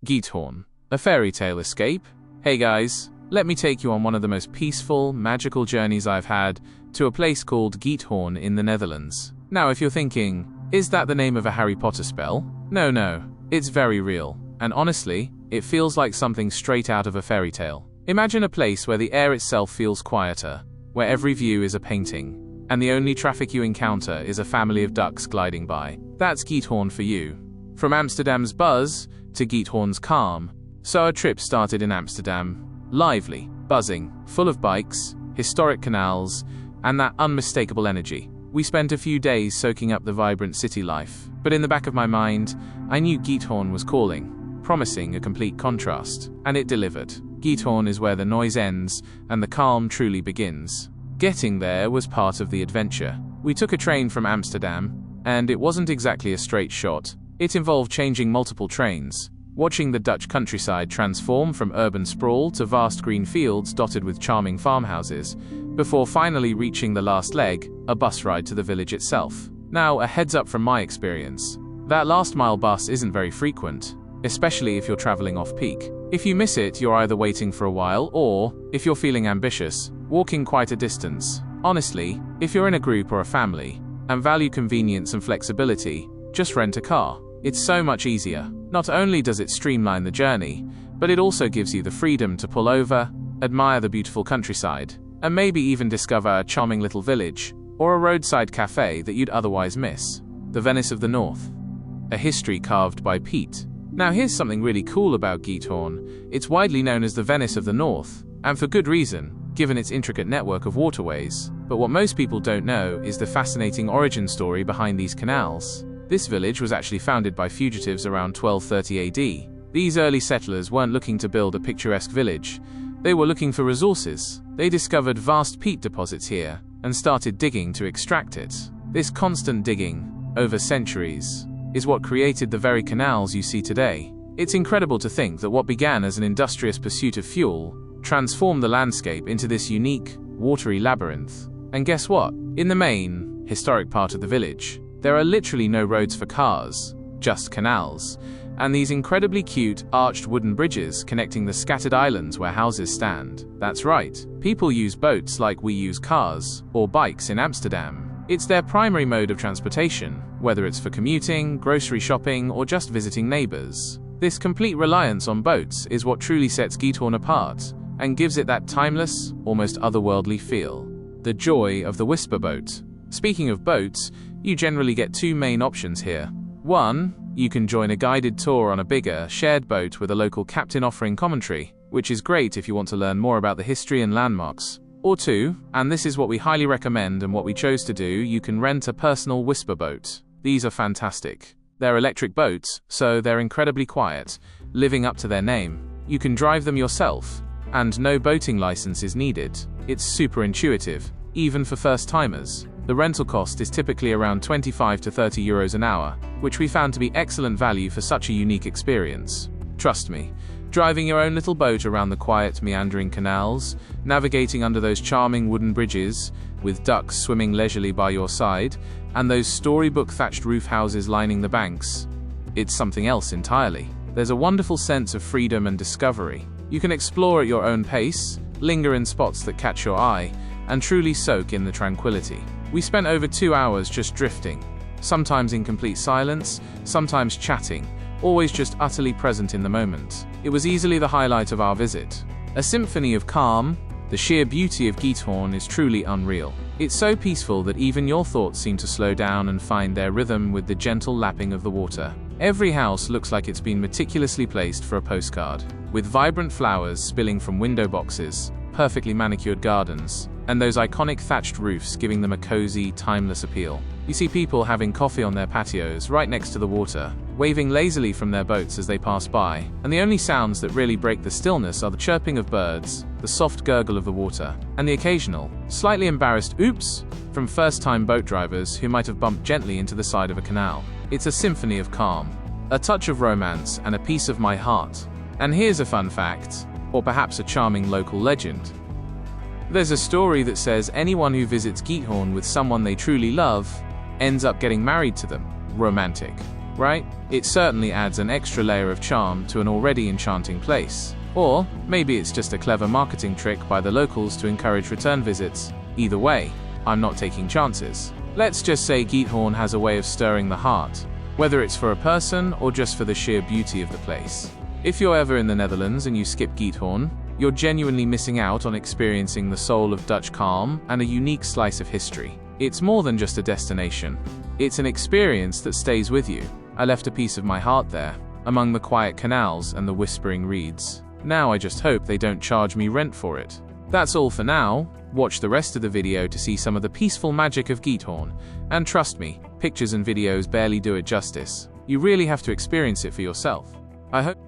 Giethoorn, a fairy tale escape? Hey guys, let me take you on one of the most peaceful, magical journeys I've had to a place called Giethoorn in the Netherlands. Now if you're thinking, is that the name of a Harry Potter spell? No, it's very real, and honestly, it feels like something straight out of a fairy tale. Imagine a place where the air itself feels quieter, where every view is a painting, and the only traffic you encounter is a family of ducks gliding by. That's Giethoorn for you. From Amsterdam's buzz to Giethoorn's calm. So our trip started in Amsterdam. Lively, buzzing, full of bikes, historic canals, and that unmistakable energy. We spent a few days soaking up the vibrant city life, but in the back of my mind, I knew Giethoorn was calling, promising a complete contrast, and it delivered. Giethoorn is where the noise ends and the calm truly begins. Getting there was part of the adventure. We took a train from Amsterdam, and it wasn't exactly a straight shot. It involved changing multiple trains, watching the Dutch countryside transform from urban sprawl to vast green fields dotted with charming farmhouses, before finally reaching the last leg, a bus ride to the village itself. Now, a heads up from my experience, that last mile bus isn't very frequent, especially if you're traveling off-peak. If you miss it, you're either waiting for a while or, if you're feeling ambitious, walking quite a distance. Honestly, if you're in a group or a family, and value convenience and flexibility, just rent a car. It's so much easier. Not only does it streamline the journey, but it also gives you the freedom to pull over, admire the beautiful countryside, and maybe even discover a charming little village, or a roadside cafe that you'd otherwise miss. The Venice of the North. A history carved by Pete. Now here's something really cool about Giethoorn. It's widely known as the Venice of the North, and for good reason, given its intricate network of waterways. But what most people don't know is the fascinating origin story behind these canals. This village was actually founded by fugitives around 1230 AD. These early settlers weren't looking to build a picturesque village. They were looking for resources. They discovered vast peat deposits here and started digging to extract it. This constant digging, over centuries, is what created the very canals you see today. It's incredible to think that what began as an industrious pursuit of fuel transformed the landscape into this unique, watery labyrinth. And guess what? In the main, historic part of the village, there are literally no roads for cars, just canals, and these incredibly cute, arched wooden bridges connecting the scattered islands where houses stand. That's right, people use boats like we use cars, or bikes in Amsterdam. It's their primary mode of transportation, whether it's for commuting, grocery shopping, or just visiting neighbors. This complete reliance on boats is what truly sets Giethoorn apart, and gives it that timeless, almost otherworldly feel. The joy of the whisper boat. Speaking of boats, you generally get two main options here. One, you can join a guided tour on a bigger, shared boat with a local captain offering commentary, which is great if you want to learn more about the history and landmarks. Or two, and this is what we highly recommend and what we chose to do, you can rent a personal whisper boat. These are fantastic. They're electric boats, so they're incredibly quiet, living up to their name. You can drive them yourself, and no boating license is needed. It's super intuitive, even for first-timers. The rental cost is typically around 25 to 30 euros an hour, which we found to be excellent value for such a unique experience. Trust me, driving your own little boat around the quiet, meandering canals, navigating under those charming wooden bridges, with ducks swimming leisurely by your side, and those storybook thatched roof houses lining the banks, it's something else entirely. There's a wonderful sense of freedom and discovery. You can explore at your own pace, linger in spots that catch your eye, and truly soak in the tranquility. We spent over 2 hours just drifting, sometimes in complete silence, sometimes chatting, always just utterly present in the moment. It was easily the highlight of our visit. A symphony of calm. The sheer beauty of Giethoorn is truly unreal. It's so peaceful that even your thoughts seem to slow down and find their rhythm with the gentle lapping of the water. Every house looks like it's been meticulously placed for a postcard, with vibrant flowers spilling from window boxes, perfectly manicured gardens, and those iconic thatched roofs giving them a cozy, timeless appeal. You see people having coffee on their patios right next to the water, waving lazily from their boats as they pass by, and the only sounds that really break the stillness are the chirping of birds, the soft gurgle of the water, and the occasional, slightly embarrassed oops from first-time boat drivers who might have bumped gently into the side of a canal. It's a symphony of calm, a touch of romance, and a piece of my heart. And here's a fun fact, or perhaps a charming local legend. There's a story that says anyone who visits Giethoorn with someone they truly love ends up getting married to them. Romantic. right? It certainly adds an extra layer of charm to an already enchanting place. Or maybe it's just a clever marketing trick by the locals to encourage return visits. Either way, I'm not taking chances. Let's just say Giethoorn has a way of stirring the heart, whether it's for a person or just for the sheer beauty of the place. If you're ever in the Netherlands and you skip Giethoorn, you're genuinely missing out on experiencing the soul of Dutch calm and a unique slice of history. It's more than just a destination. It's an experience that stays with you. I left a piece of my heart there, among the quiet canals and the whispering reeds. Now I just hope they don't charge me rent for it. That's all for now. Watch the rest of the video to see some of the peaceful magic of Giethoorn. And trust me, pictures and videos barely do it justice. You really have to experience it for yourself. I hope